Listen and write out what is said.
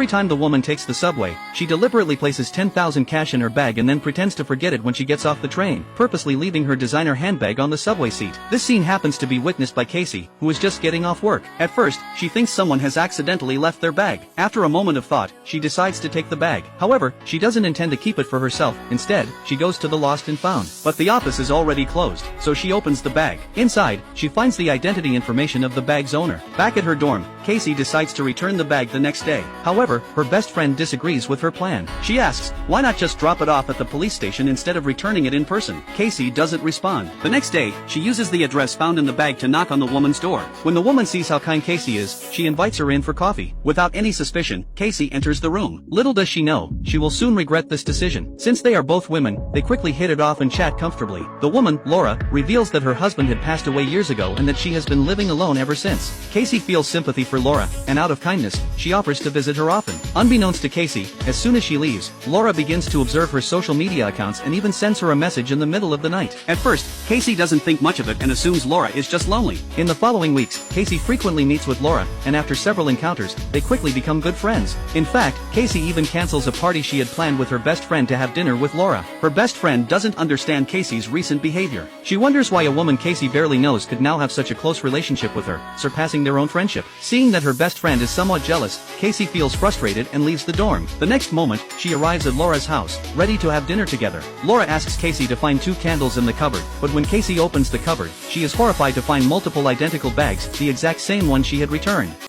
Every time the woman takes the subway, she deliberately places 10,000 cash in her bag and then pretends to forget it when she gets off the train, purposely leaving her designer handbag on the subway seat. This scene happens to be witnessed by Casey, who is just getting off work. At first, she thinks someone has accidentally left their bag. After a moment of thought, she decides to take the bag. However, she doesn't intend to keep it for herself. Instead, she goes to the lost and found. But the office is already closed, so she opens the bag. Inside, she finds the identity information of the bag's owner. Back at her dorm, Casey decides to return the bag the next day. However, her best friend disagrees with her plan. She asks, why not just drop it off at the police station instead of returning it in person? Casey doesn't respond. The next day, she uses the address found in the bag to knock on the woman's door. When the woman sees how kind Casey is, she invites her in for coffee. Without any suspicion, Casey enters the room. Little does she know, she will soon regret this decision. Since they are both women, they quickly hit it off and chat comfortably. The woman, Laura, reveals that her husband had passed away years ago and that she has been living alone ever since. Casey feels sympathy for Laura, and out of kindness, she offers to visit her often. Unbeknownst to Casey, as soon as she leaves, Laura begins to observe her social media accounts and even sends her a message in the middle of the night. At first, Casey doesn't think much of it and assumes Laura is just lonely. In the following weeks, Casey frequently meets with Laura, and after several encounters, they quickly become good friends. In fact, Casey even cancels a party she had planned with her best friend to have dinner with Laura. Her best friend doesn't understand Casey's recent behavior. She wonders why a woman Casey barely knows could now have such a close relationship with her, surpassing their own friendship. Seeing that her best friend is somewhat jealous, Casey feels frustrated and leaves the dorm. The next moment, she arrives at Laura's house, ready to have dinner together. Laura asks Casey to find 2 candles in the cupboard, but when Casey opens the cupboard, she is horrified to find multiple identical bags, the exact same one she had returned.